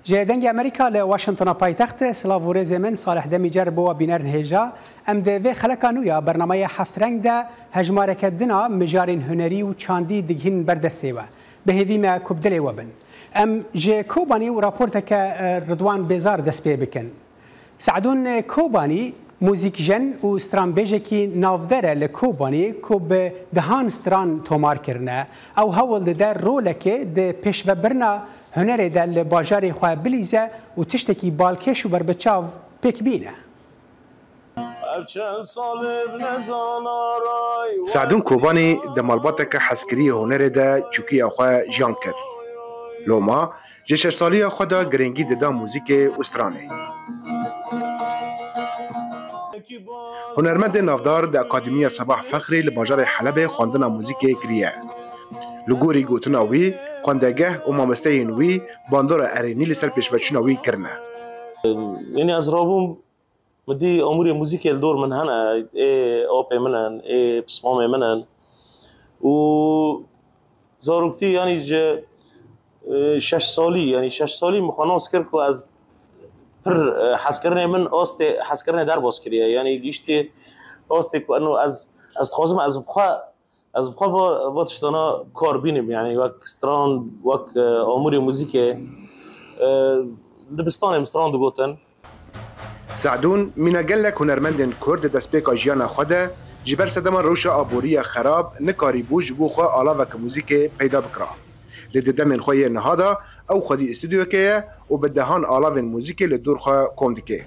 جدنگ امریکا ل واشنطن پایتخت سلاوورز من صالح دمیجر بو بینر هجا ام د و خلکانویا برنامه هفت رنگ ده هجماره کدنا مجارین هنری و چاندی دگین بردسته و به هیوی ما کبدل وبن ام ج کوبانی و راپورت که رضوان بیزار دست پی بکن سعدون کوبانی موزیک جن و استرانبیجه کی نافدره لکوبانی کو به دهان استران تومار کرنه او هول ده رولکه ده پیشو برنا هنر ده لباجار خواه بلیزه و تشتکی بالکش و بربچاو پیک بینه. سعدون کوبانی ده مالباتک حسکری هنر ده چوکی خواه جان کرد. لوما جشر سالی خود ده گرنگی ده موزیک استرانه. هنرمند نافدار در اکادمی صباح فخری لباجار حلب خواندن موزیک کریه. لگوری گوتنا وی خواندگه و مامسته وی باندار ارینی لسر پیشوچنا وی کرنه. یعنی از رابوم مدی امور موزیک الدور من هنا آپ منن بسمام منن و زاروکتی یعنی شش سالی مخاناس کرد که از پر حس کردن من آست حس کردن در باز کریه یعنی گیشتی آست که انو از خواستم از بخوا واتشتانا کار بینیم یعنی وقت استران وقت امور موزیک دبستان استران دو گوتن سعدون من قالك هنرمندن کرد دست پیکا جیان خوده جبر سدما روش آبوری خراب نکاری بوج بو خو آلاوک موزیک پیدا بکرا لدده من خوی نهادا او خودی استودیو که و بدهان آلاو موزیک لدور خو کومدکه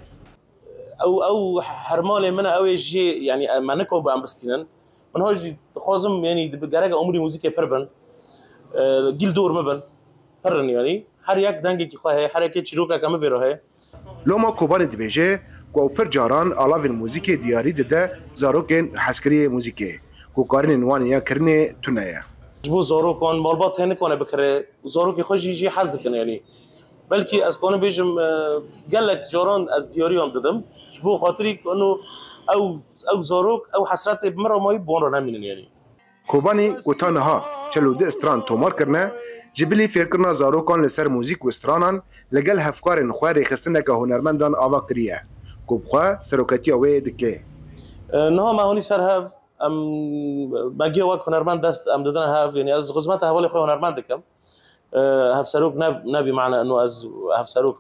او حرمال من او جی يعني ما نكو بام بستينن من هاجي خازم يعني بجرجة عمري موسيقى بربن جيل دور مبن برن يعني هر یک دنگی که خواه هر یک چیروکا کم ویره لوما کوبان دبیجه کو پر جاران آلاو موزیک دیاری ده زاروکن حسکری موزیک کو کارن نوان یا کرنه تونه جبو زاروکان مالبات هنه کنه بکره زاروک خوش جی حزد کنه يعني بلکه از کنه بیشم گلک جاران از دیاری هم دادم جبو خاطری انه او زاروک او حسرت مرا مایی بون را نمینن یعنی کوبانی گوتانه ها چلو ده استران تومار کرنه جبلی فکرنا زاروکان لسر موزیک و استرانان لگل هفکار نخواری خستنه که هنرمندان آوا کریه کوبخوا سروکتی اوه دکه نه ما هونی سر هف ام مگی وقت هنرمند دست ام دادن هف یعنی از غزمت حوالی خواه هنرمند دکم هف سروک نبی معنی انو از هف سروک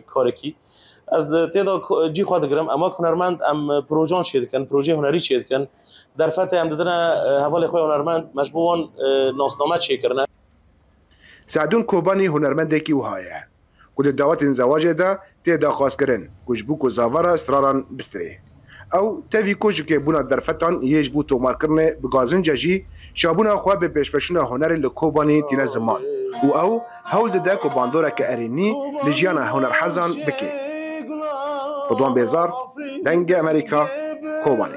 کارکی از تعداد جی خواهد گرم اما هنرمند ام پروژان شید کن پروژه هنری شید کن در فتح ام دادن حوالی خواه هنرمند مجبورن ناسنامه چی کرنه سعدون کوبانی هنرمنده کی وهایه کل دعوت زواج ده تعداد خاص کرن کجبو کو زاورا استراران بستری او تفی کوج که بونا در فتان یجبو تومار کرنه بگازن جی شابونا خو به پیشفشون هنر لکوبانی تین زمان و او هول ده کو باندورا که ارینی لجیانا هنر حزان بکی رضوان بیزار دنگ امریکا کوبانی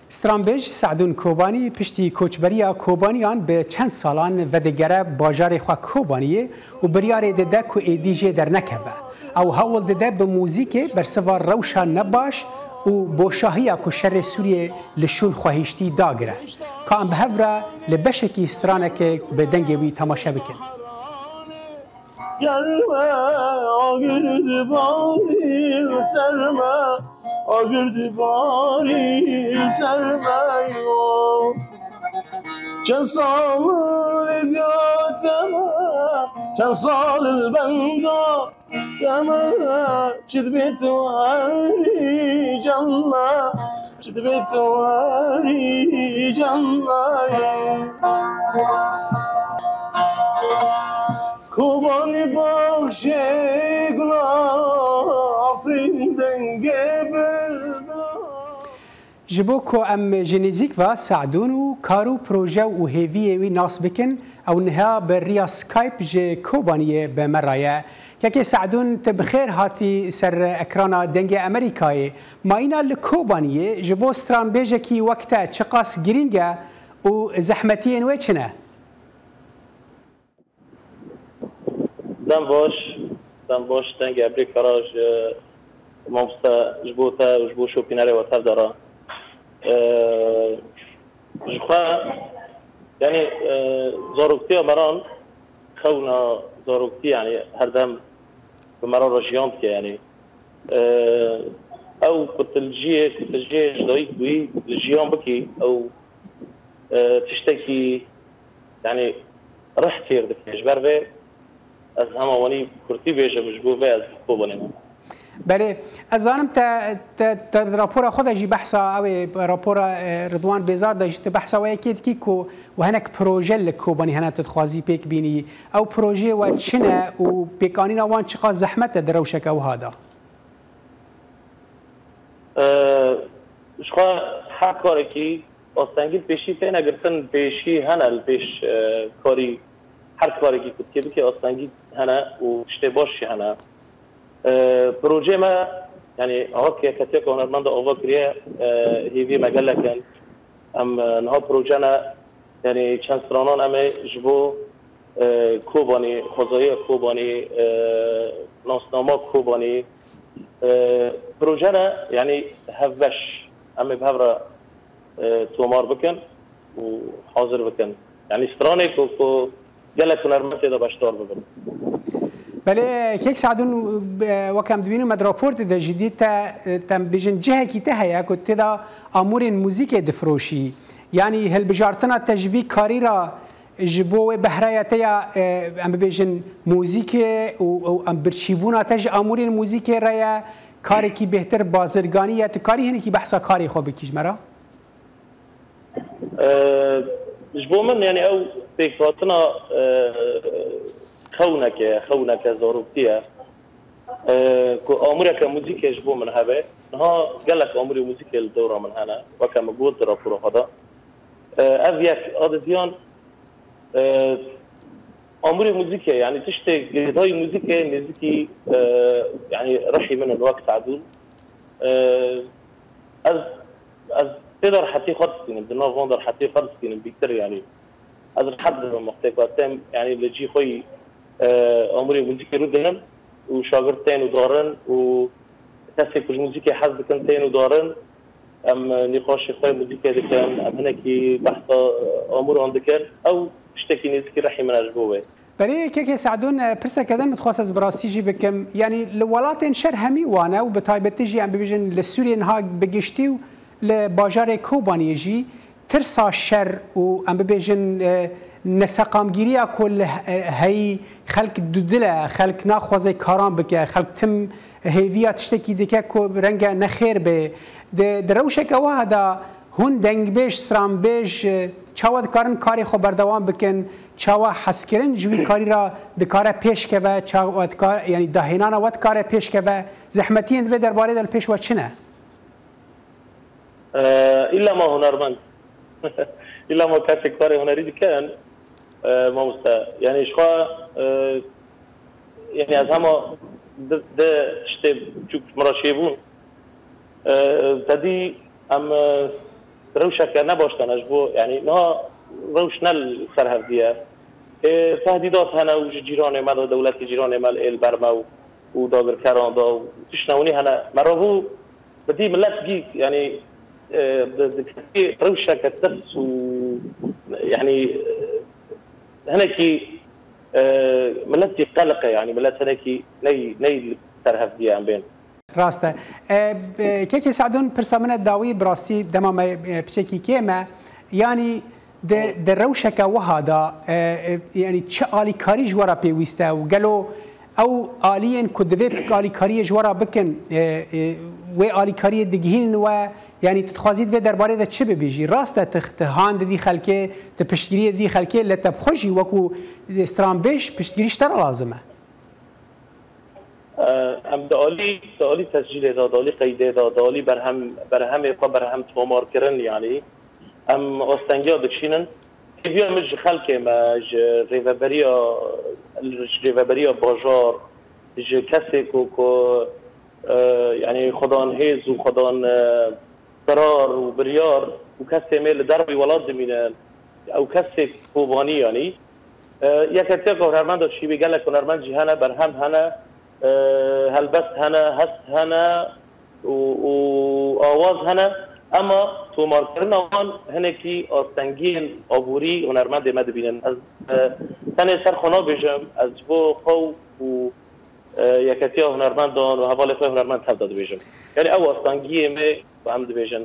استرانبیج سعدون کوبانی پشتی کوچبریا کوبانیان به چند سالان ودگره باجار خواه کوبانیه و بریار دده کو ایدیجه در نکوه او هول دده به موزیک برسوار روشا نباش و بوشاهی کو شر سوریه لشون خواهیشتی داگره که ام بهوره لبشکی استرانه که به دنگوی تماشا بکن Gelme agirdi bari serme agirdi bari serme yo Can salil yateme can salil benda deme çidbit vari canla çidbit vari canla Kubani bakşe günafrin denge berda جبو کو ام جنیزیک و سعدون و کارو پروژه و هیوی وی ناس بکن او نها بریا سکایپ ج کوبانیه به مرایه که سعدون تبخیر هاتی سر اکرانا دنگ امریکای ما اینا لکوبانیه جبو استرانبیجه کی وقتا چقاس گرینگه و زحمتی انوی چنه دم باش دنگ امریکا راج مامستا جبوتا و جبو شو پیناره و تر دارا جخوا یعنی زاروکتی مران خونا زاروكتي يعني هردم بمرة رجيانت يعني او كنت الجي جدويك بي الجيان بكي او تشتكي يعني رح تير دكيش برفي از هما واني كرتي بيجا مجبوبة از خوباني بله از آنم تا راپور خود جی بحثا او راپور رضوان بیزار دا جی بحثا و یکید کی کو و هنک پروژه لکوبانی هنه تدخوازی پیک بینی او پروژه و چنه و پیکانینا وان چقا زحمت دروشک او هادا شخوا حق کاری کی آستانگیل پیشی تین اگرتن پیشی هنه الپیش کاری هر کاری کی کد که بکی آستانگیل هنه و اشتباشی هنه پروژه ما يعني هوك كتيك هنرمند اوفاكريا هيفي مجله كان ام نها بروجانا يعني تشانسرانان ام جبو كوباني خوزاي كوباني ناسنامه كوباني بروجانا يعني هفش ام بهبره تومار بكن وحاضر بكن يعني سترانيك و جلك هنرمند ده باشتار بكن بله کیک سعدون وکم دوینو مد راپورت ده جدید تم بجن جهه کی ته یا کت دا امور موزیک دفروشی یعنی هل بجارتنا تجوی کاری را جبو بهرایت یا ام بجن موزیک او ام برچیبونا تج امور موزیک را یا کاری کی بهتر بازرگانی یا تو کاری هنی کی بحثا کاری خوب کیش مرا جبو من يعني او فكرتنا خونك زاروكتيا كأمورك موسيقى يجبو من هذا نها قال لك أموري موسيقى الدورة من هنا وكما قلت رافورة هذا أبيك أديان أموري موسيقى يعني تشتغل هاي موسيقى يعني رحي من الوقت عدول از تقدر حتى خرصين بدنا فندر حتى خرصين بكتير يعني از حد المحتوى يعني اللي جي خوي عمري موسيقى ردهم وشاغرتين ودارن وكسي كل موسيقى حزب كنتين ودارن ام نقاش خوي موسيقى دكان ام هناكي بحث امور عندكن او اشتكي نزكي رحي من الجبوه برای که سعدون پرسه کردن متخصص از براستی بکم یعنی لولاتن شهر همی وانه و به تایبتی جی ام ببیجن لسوریه نها بگشتی و لباجار کوبانی جی ترسا شر و ام ببیجن نسقامگیری کل هی خلق دودله خلق ناخوازه کاران بکه خلق تم هیویا تشتکی دکه کو رنگ نخیر به دروشه که وحدا هون دنگ بیش سرام بیش چاواد کارن کاری خو بردوام بکن چاوا حسکرن جوی کاری را دکاره پیش که و چاواد کار یعنی دهینانا ود کار پیش که و زحمتی اند و درباره دل پیش و چنه الا ما هنرمند الا ما کسی کاری هنری دکن ما مستا يعني شخوا يعني از هما ده شتى شوف مراشيبون تدي ام روشة كنا باشتن أجبو يعني نها روش نل سرهف ديا تهديدات هنا وجيران مال ودولة جيران مال البرما وداغر كراندا وتشنوني هنا مرهو بدي ملات جيك يعني روشة كتس يعني هناكي ملتي قلقه يعني ملت هناكي ني ترهف دي ام بين راسته كيكي سعدون برسامنا داوي براستي دما بشكي كيما يعني د روشك وهذا يعني تشالي كاري جورا بيويستا وقالوا او الين كدفي الي كاري جورا بكن و الي كاري دغين و يعني تتخوازيد في درباره ده چه بيجي راسته تهاند دي خلكه تبشتري دي خلكه لتبخجي وكو استرامبش بشتريش ترى لازمه ام دالي تسجيل دالي قيده دالي برهم تومار كرن يعني ام استنجا دكشينن كيفيا مج خلكه ما ريفابريا باجار ج كاسيكو كو يعني خدان هيز وخدان قرار وبريار وكاسي ميل دربي ولاد زمينان او كاسي كوباني يعني يا كتير هنرمند شي بيقال لك هنرمند هنا برهم هنا هلبست هنا هست هنا واواز هنا اما تومارکردن آن هنکی آستانگی عبوری هنرمند مد بینن از تن سرخونا بجم از بو خو و یکتی هنرمندان و حوالی خو هنرمند تبداد بجم یعنی او آستانگی می و هم بجن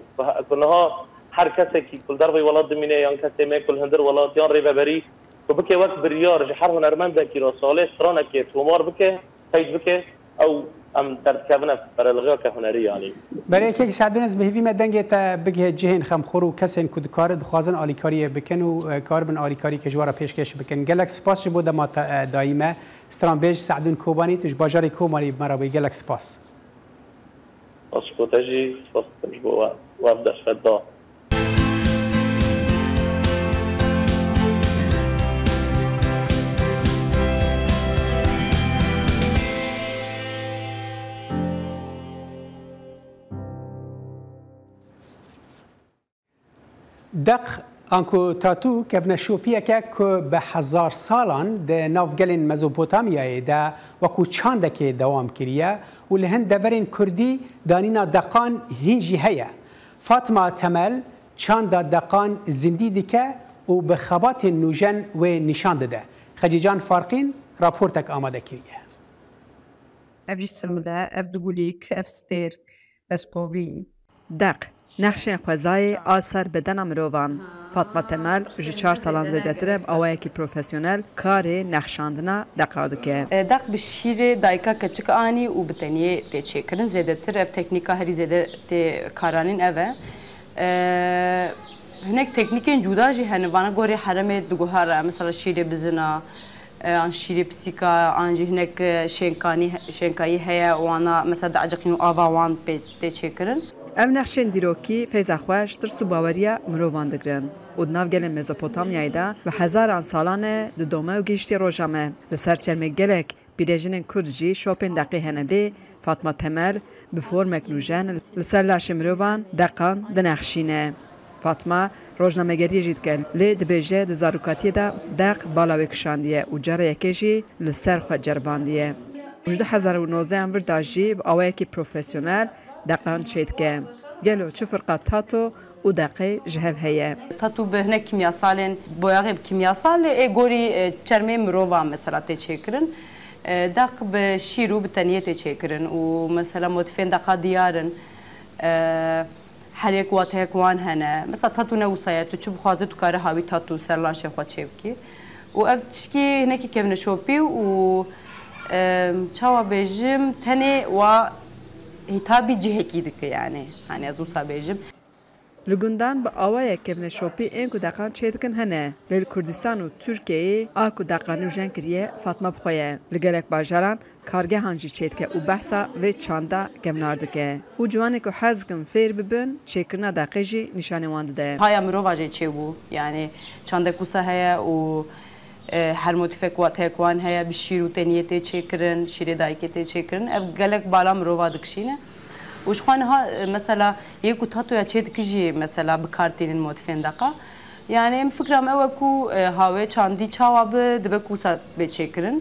کنها هر کسی که کل در ولاد دمینه یا کسی می کل هندر ولاد یا ریبری تو بکه وقت بریار هر هنرمند کی را ساله سرانه که تومار بکه تایید بکه او ام در كابنة برالغير كهنري يعني. برای که سعدون از بهوی مدنگ تا بگه جهن خم خورو کسین کد کار دخوازن آلیکاری بکن و کار بن آلیکاری که جوارا پیشکش بکن. گلک سپاس جبوده ما دائمه استران بیج سعدون کوبانی تج باجاری کومانی مرابی گلک سپاس. سپاسگزاری سپاس تجربه و ابداش فدا. دق آنکو تاتو کفن شوپیه که به 1000 سالان ده نافگلین مزوپوتامیای ده وکو چانده که دوام کریه و لهن دورین کردی دانینا دقان هنجی هیا فاطمه تمل چانده دقان زندی دیکه و به خبات نوجن و نشان ده خجیجان فارقین راپورتک آماده کریه افجی سمده اف دگولیک اف سترک اسکوبی دق نقشین خوزای آثار بدن مروان فاطمه تمل جو 4 سالان زیدتره اوایی که پروفسیونل کار نقشاندنا دقاده که دق بشیر دایکا کچک آنی و بتنیه تیچه کرن زیدتر اف تکنیکا هری زیده تی کارانین اوه هنک تکنیکین جدا جی هنوانا گوری حرم دگوهار مثلا شیر بزنا آن شیر پسیکا آنجی هنک شنکایی هیا وانا مثلا دعجقین و آوا وان تیچه کرن ام نقشین دیروکی فیضا خوش ترس و باوریا مروان دگرن و دناو گلن مزوپوتامیای دا و هزاران سالانه د دومه و گیشتی روژامه لسر چرمه گلک بیرجین کردجی شوپین دقی هنده فاطمه تمل به فرمک نوژن لسر لاش مروان دقان دنخشینه فاطمه روزنامه گری جید کل لی دبیجه دزاروکاتی دا دق بالاوی کشاندیه و جاره یکیجی لسر خود جرباندیه وجود 2019 امور داجی با اوایی که پروفسیونل دقان شید که گلو چه فرقات تاتو و دقی جهب هیه تاتو به هنک کیمیاسالن بویاغی کیمیاسال گوری چرمه مرووا مثلا تچکرن دق به شیرو به تنیه تچکرن و مثلا متفین دقا دیارن حریک واتهک وان هنه مثلا تاتو نوسایت تو چوب خوازه تو کار هاوی تاتو سرلاش خود چبکی و ابتشکی هنکی کمن شوپی و چاوا بجم تنه و هتابی جهکی دکه یعنی از او سابیجم لگندان با آوای کمن شوپی این کو دقان چیدکن هنه لیل کردستان و ترکیه آکو دقانو جن کریه فاطمه بخویه لگرک باجران کارگه هنجی چیدکه و بحثا و چاندا گمناردکه و جوانی که حزگم فیر ببن چیکرنا دقیجی نشانه وانده های امرو واجه چی بو یعنی چاندا کوسه هیا و هر متفق وقت وان هیا بشیر و تنیته چیکرن شیر دایکته چیکرن اف گلک بالا مرو وادکشینه وش خوانها مثلا يكو تاتو يا كيجي مثلا بكارتين مودفين دقه يعني فكرة اوكو هاوي چاندي چاواب دبكو سات بچكرن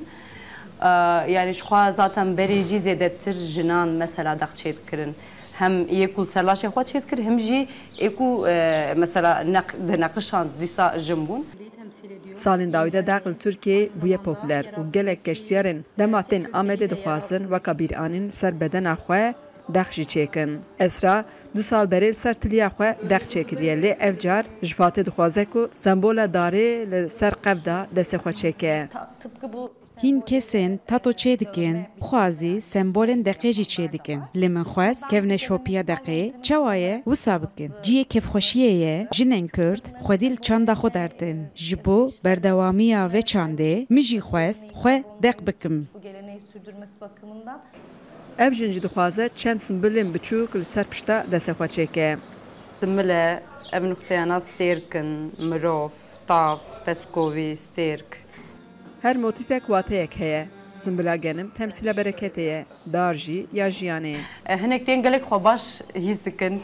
يعني شخوا ذاتن بريجي زيدتر جنان مثلا دق چكرن هم يكو سلاش خوا چكر هم جي يكو مثلا نقشان ديسا جنبون سالن داویده داخل ترکیه بوی پاپولر و گلک کشتیارن دماتن آمده دخواسن و کبیرانین سر بدن آخواه دخشی چیکن. اسرا 2 سال بریل سر تلیا خو دخ چیکریه لی افجار جفاته دخوازه کو سمبول داره لسر قبدا دست خو چیکه. هین کسین تاتو چه دکن خوازی سمبولن دقیقی چه دکن لیمن خواست کفن شوپیا دقیق چوایه و سابکن جیه کف خوشیه جنن کرد خودیل چاندا خود دردن جبو بردوامیا و چانده میجی خواست خو دق بکم اب جنجی دخوازه چند سمبولن بچوک لسر پشتا دست خو چیکه. سمبله اب نختیانا ستیرکن مروف طاف پسکووی ستیرک هر موتیفک واتهک هیا سمبلا گنم تمثیل برکتیه دارجی یا جیانه هنک تنگلک خوباش هیز دکن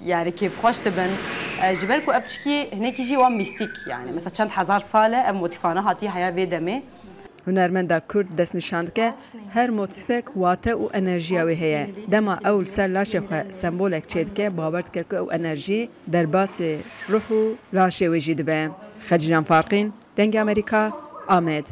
يعني كيف خوش تبن جبركو ابتشكي هناك يجي وان ميستيك يعني مثلا چند 1000 ساله ام موتيفانا هاتي حياه في دمي هنرمندا کورد دست نشاند که هر موتیفک واته و انرژی وی هیه دما اول سر لاشه خو سمبولک چید که باورد که او انرژی در باس روح و لاشه وی جید به خدیجان فارقین دنگ امریکا آمد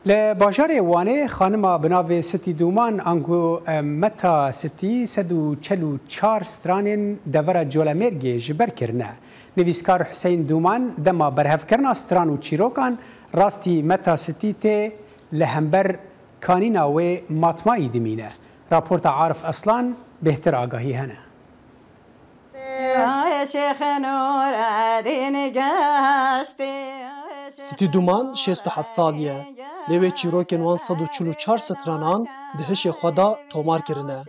لباجار وانه خانم بناو ستی دومان انگو متا ستی 144 ستران دور جولمرگی جبر کرنه نویسکار حسین دومان دما برهف کرنا ستران و چیروکان راستی متا ستی ته لهمبر کانینا و ماتمایی دمینه راپورت عارف اصلان بهتر آگاهی هنه ستی دومان 67 سالیه لیوی چیروکن وان 144 سترانان دهش خدا تومار کرنه.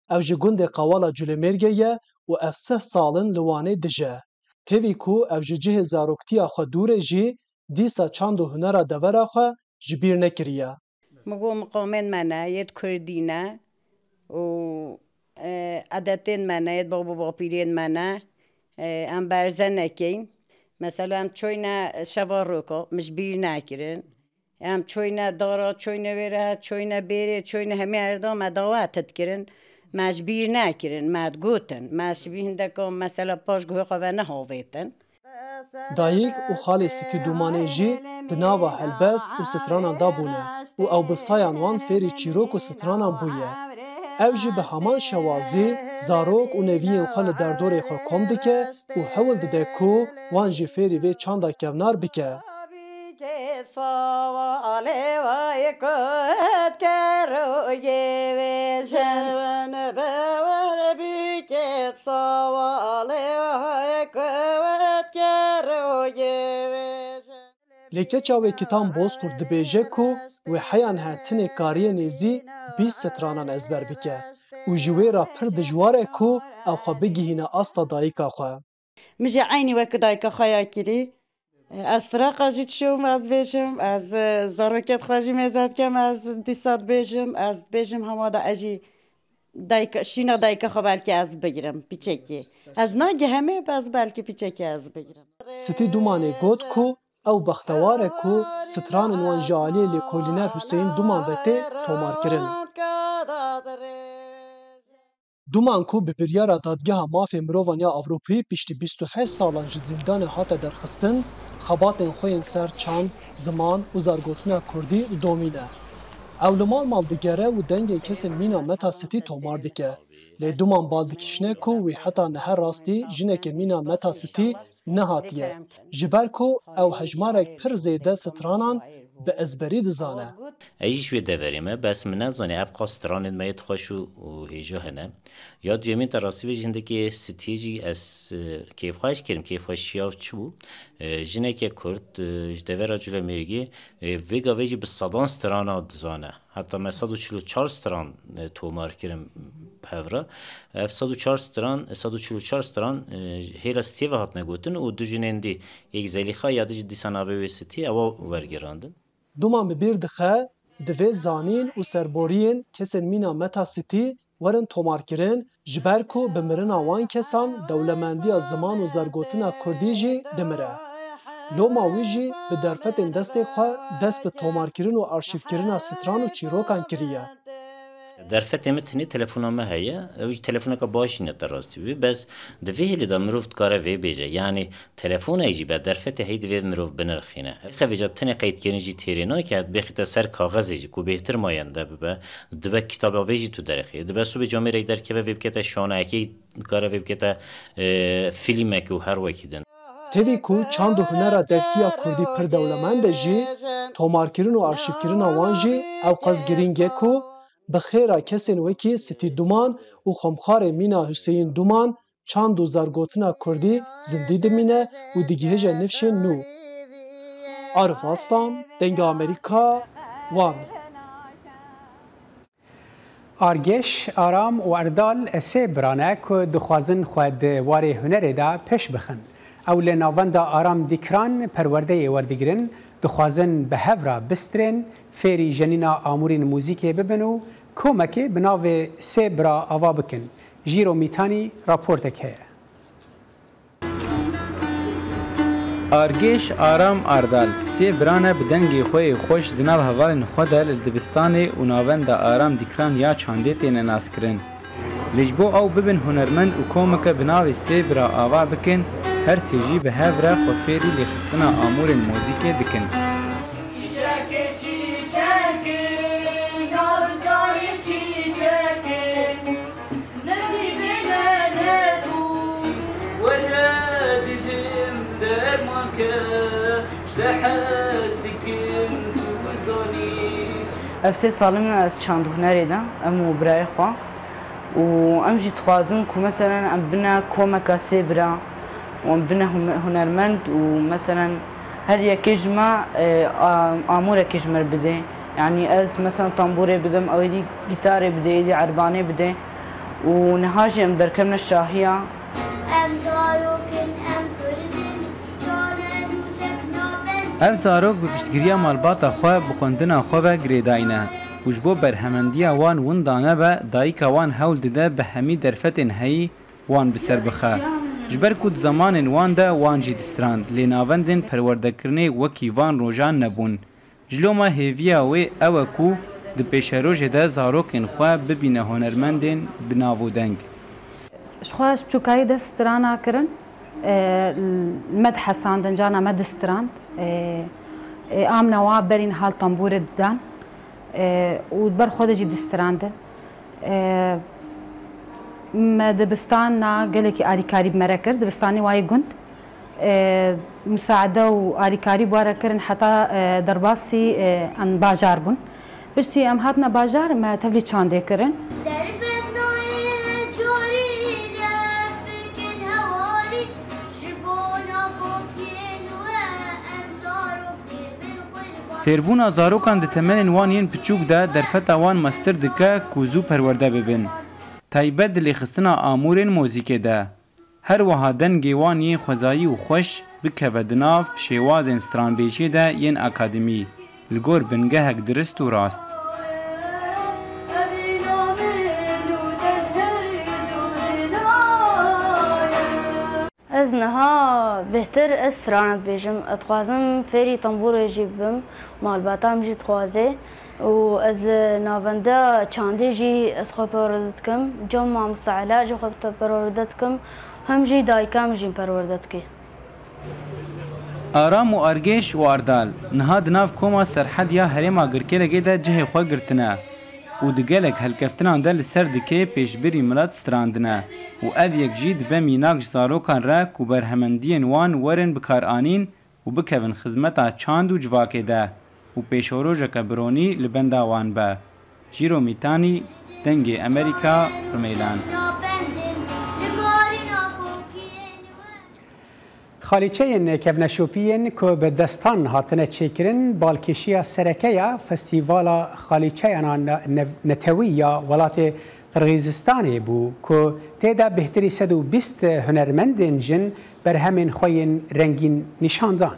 او جه گند قوالا جولمرگه یه و اف 3 سالن لوانه دجه. تیوی کو او جه زاروکتیا خو دوره جی دیسا چاند و هنر دوره خو جبیر نکریه. مگو مقامن منه ید کردینه و عادتین منه ید بابا پیرین منه ام برزن نکین. مثلا چوینه شواروکا مش بیر نکرن. ام چوینه دارا چوینه وره چوینه بیره چوینه همه اردام ادواتت کرن مجبیر نکرن مدگوتن مشبیه که مثلا پاش گوه خواه نهاویتن دایک و خالی ستی دومانه جی دناوا هلبست و سترانان دابونه و او بسایان وان فیری چیروک و سترانان بویه او جی به همان شوازی زاروک و نویین خال در دوره خو کم دکه و حول دده کو وان جی فیری وی چاندا کونار بکه سواله وای کت کروی وشن بور بیکت سواله وای کت کروی وشن لیکه چاوی کتان باز کرد بیجه کو و حیان هاتن کاری نیزی 20 سترانان ازبر بکه و جوی را پر دجواره کو او خوا بگیهینه اصلا دایکا خوا مجه عینی وک دایکا خوایا کری از فراق جیت شوم از بیشم از زاروکت خواجی مزد کم از دیسات بیشم از بیشم همادا اجی دایک شینا دایک خو بلکه از بگیرم پیچکی از ناگه همه باز بلکه پیچکی از بگیرم ستی دومانه گود کو او بختواره کو ستران وان جالی لکولینر حسین دومان وته تومار کرن دومان کو به بریارا دادگاه مافی مروانیا اوروپی پشتی 28 سالان زندان هات درخستن خباتن خوین سر چاند زمان و زارگوتنا کردی دومینه اولمان مالدگره و دنگ کس مینا متا ستی تومار دکه لی دومان بالدکشنه کو وی حتا نهر راستی جنه که مینا متا ستی نهاتیه جبر کو او هجمارک پر زیده سترانان به ازبری دزانه ایش وی دوریمه بس من نزانی اف قاستران میت خوشو و هیجا هنه یاد یومین تراسی و جنده که ستیجی از کیف خواهش کریم کیف خواهش شیاف چو جنه که کرد جدوه را جلو میرگی ویگا ویجی به صدان ستران دزانه حتی من 144 ستران تومار کریم هفرا اف 144 ستران هیل از تیوه هات نگوتن و دو جنندی یک زلیخا یادی دیسان آوه ستی اوا ورگراندن دومان ببیر دخه دوی زانین و سربورین کسین مینا متا ستی ورن تومار کرن جبر کو بمرن آوان کسان دولمندی از زمان و زرگوتنا کردی جی دمره لو ماوی جی به درفتن دست خواه دست به تومار کرن و آرشیف کرن از ستران و چیروکان کریه درفت متنی تلفنامه هیا اوج تلفنه که باشی نتراستی بی بس دوی هلی دا مروفت کاره وی بیجه یعنی تلفن ایجی به درفت هید وی مروف بنرخینه خویجا تنی قید کنی جی تیرینای که بخیت سر کاغذ ایجی کو بهتر ماینده ببه دبه کتاب آویجی تو درخی دبه سو به جامعه رای در که وی بکتا شانه اکی کاره وی بکتا فیلم اکی و هر وکی دن تیوی کو چاند و هنر درکیا کردی پر دولمند جی تومار کرن و آرشیف کرن آوان جی او قز گرینگه کو بخیره کسین وکی ستی دومان و خمخار مینا حسین دومان چاند و زرگوتنا کردی زندی دمینه و دیگه نفش نو عارف اصلان دنگ امریکا وان آرگش آرام و اردال سه برانه که دخوازن خود واره هنر دا پیش بخن او لناوند آرام دیکران پرورده وردگرن دخوازن به هفرا بسترن فیری جنینا آمورین موزیک ببنو کومکی بناو سه برا آوا بکن جیرو میتانی راپورت که آرگیش آرام آردال سی برانه بدنگی خوی خوش دناب هوالن خود لدبستان و ناوند آرام دیکران یا چانده تین ناس کرن. لجبو او ببن هنرمند و کومک بناوی سی برا آوا بکن هر سیجی به هفره خودفیری لخستنا آمور موزیک دکن. افسه سالم از چند هنری دم امو برای خواه و امجی تخوازم که مثلا ام بنا کومکا سیبرا و ام بنا هنرمند و مثلا هر یکیش ما آمور کشمر بده يعني از مثلا طنبوري بدم او دي جيتاري بدي دي عرباني بدي ونهاجي ام دركمنا الشاهية ام زاروكن ام كردن جانن وسكنا اف زاروک به پشتگیری مالباتا خواه بخوندنا خواه گریداینه وجبو برهمندی وان وندانه به دایکا وان هول دده به همی درفتن هی وان بسر بخه جبر کود زمان وان ده وان جی دستراند لیناوندن پروردکرنه وکی وان روژان نبون جلوما هیویا و او کو د پیشروج ده زاروکن خواه ببینه هنرمندن بناودنگ شخواش چوکایی دسترانا کرن مد حساندن جانا مد استراند آمنا وابرین حال طنبور ددان و بر خودجی دسترانده ما دبستان نا قالك آريكاري بمركر دبستاني واي قند مساعدة وآريكاري بواركرن حتى درباسي عن باجار بن بشتي أم هاتنا باجار ما تبلي تشاندي كرن فیربونا زاروکان ده تمنین وانین پچوک ده درفتا وان مستر دکه کوزو پرورده ببین. تایبت دلی خستنا آمورین موزیک ده. هر وها دنگی وانی خوزایی و خوش بکه دناف شیوازین سترانبیشی ده ین اکادمی. لگور بنگهک درست و راست. از نها بهتر استراند بیشم اتخوازم فری طنبور جیبم مالباتام جی تخوازه و از ناونده چانده جی از خواه پروردت کم جمع مستعلا جی خواه پروردت کم هم جی دایکام جی پروردت که آرام و ارگیش و اردال نها دناف کوما سرحد یا هریما گرکه لگه ده جه خواه گرتنه و دگلک هلکفتنان ده لسر دکه پیشبری ملات ستراندنه و اف یک جید به میناک زاروکان را که برهمندین وان ورن بکار آنین و بکوین خدمتا چاند و جواکه ده و پیشوروژه کبرونی لبنده وان به جیرو میتانی دنگ امریکا رمیلان خالیچه کفنشوپین که به دستان هاتنه چیکرین بالکشی سرکه فستیوال خالیچه نتوی یا ولات قرغیزستان بو که تیدا بهتری 120 هنرمندین جن بر همین خوین رنگین نشاندان.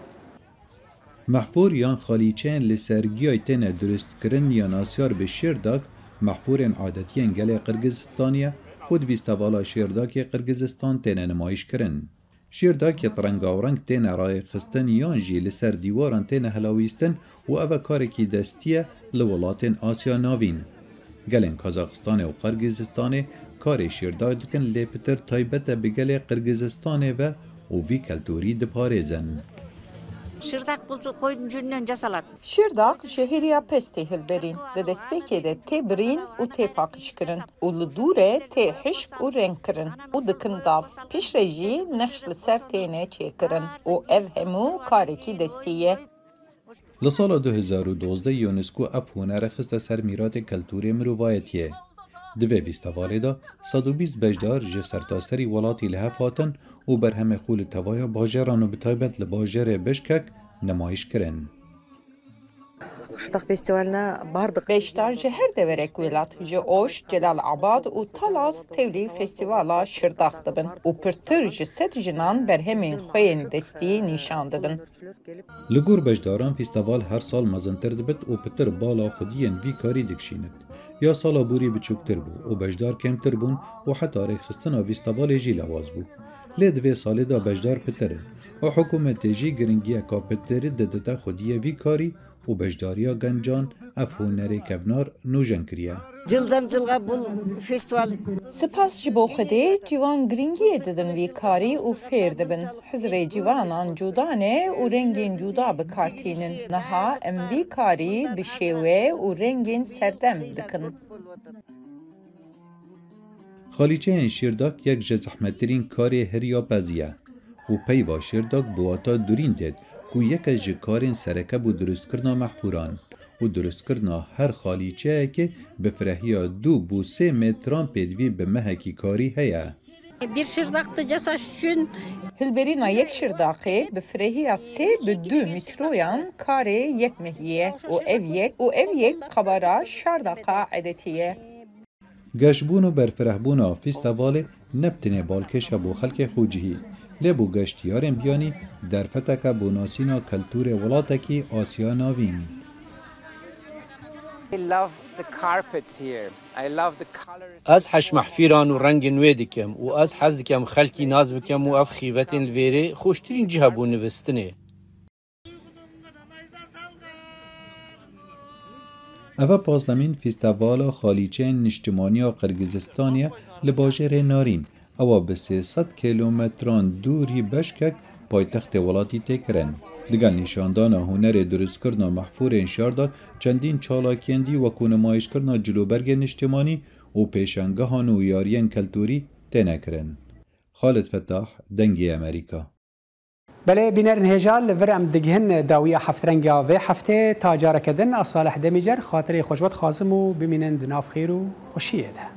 محفور یان خالیچین لسرگیای تنه درست کرن یا ناسیار به شیرداک محفورین عادتین گل قرغیزستانیه خود بیستوالا شیرداک قرغیزستان تنه نمایش کرن. شیرداک ترنگاورنگ تنه رای خستن یان جی لسر دیواران تنه هلاویستن و اوه کارکی دستیه لولاتین آسیا ناوین. گلن کازاخستان و قرغیزستان کار شیرداک دکن لیپتر تایبت بگل قرغیزستان و وی کلتوری دپارزن. شیرداق شهریا پستی هلبرین ددسپیکی ده تی برین و تی پاکش کرن و لدوره تی حشک و رنگ کرن و دکن داف پیش رجی نقش لسر تینه چه کرن و اف همو کارکی دستیه. لسال 2012 یونسکو اف هنر خست سر میرات کلتوری مروایتیه. دوی بیستوالی دا 120 بجدار جه سرتاسری ولاتی لحف هاتن و برهم خول توایا باجران و بتایبت لباجر بشکک نمایش کرن. Şırdak festivaline bardık. Beştar her deverek velat. Je Oş, Celal Abad u Talas tevli festivala Şırdak dıbın. U pırtır je set jinan berhemin xoyen destiği nişan dıdın. Ligur beşdaran festival her sal mazantır dıbıt u pırtır bala xudiyen vi kari dikşinet. Ya sala buri biçuktir bu. U beşdar kemtir bun u hatta rekhistana festivali jî lawaz bu. Lê divê salê da bejdar pitirin و حکومت جی گرنگی کاپتری ددتا خودیه وی کاری و بجداریا گنجان اف هنر کفنار نوژن کریه. جلدن جلغا بول فستیوال سپاس جبو خده جوان گرنگی ددن وی کاری و فیر دبن. حضر جوانان جودانه و رنگین جودا بکارتینن. نها ام وی کاری بشیوه و رنگین سردم دکن. خالیچه شیرداک یک جزحمترین کاری هریا پزیه و پیوا شیرداک بواتا دورین دید که یک از کارین سرکه بو درست کرنا محفوران و درست کرنا هر خالیچه که بفرهیا 2 بو 3 متران پیدوی به مهکی کاری هیا. Bir şırdak tecasa şün. Hilberina یک şırdakı befrehia 3 به 2 metroyan kare یک mehiye و ev یک kabara şardaka adetiye. گشتبون و برفرهبون فیستواله نبتنه بالکش بو خلق خوجهی لبو گشتیارن بیانی در فتک بو ناسینا کلتور ولاتکی آسیا ناوین. از حش محفیران و رنگ نوی دکم و از حز دکم خلکی ناز بکم و اف خیوتین الویره خوشترین جه بو نوستنه. اوه پاسلمین فیستوالا خالیچه نشتمانیا قرگزستانیا لباجر نارین اوه به 300 کیلومتران دوری بشکک پایتخت ولاتی تکرن. دگل نشاندان هنر درست کرنا محفور شارداک چندین چالاکیندی و کنمایش کرنا جلوبرگ نشتمانی و پیشنگهان و یاریان کلتوری تنکرن. خالد فتاح، دنگی امریکا. بله بینرن هجال لور ام دگهن داویه هفت رنگی آوه هفته تاجاره کدن اصالح دمیجر خاطر خوشبت خازم و بمینن دناف خیر و خوشیه ده.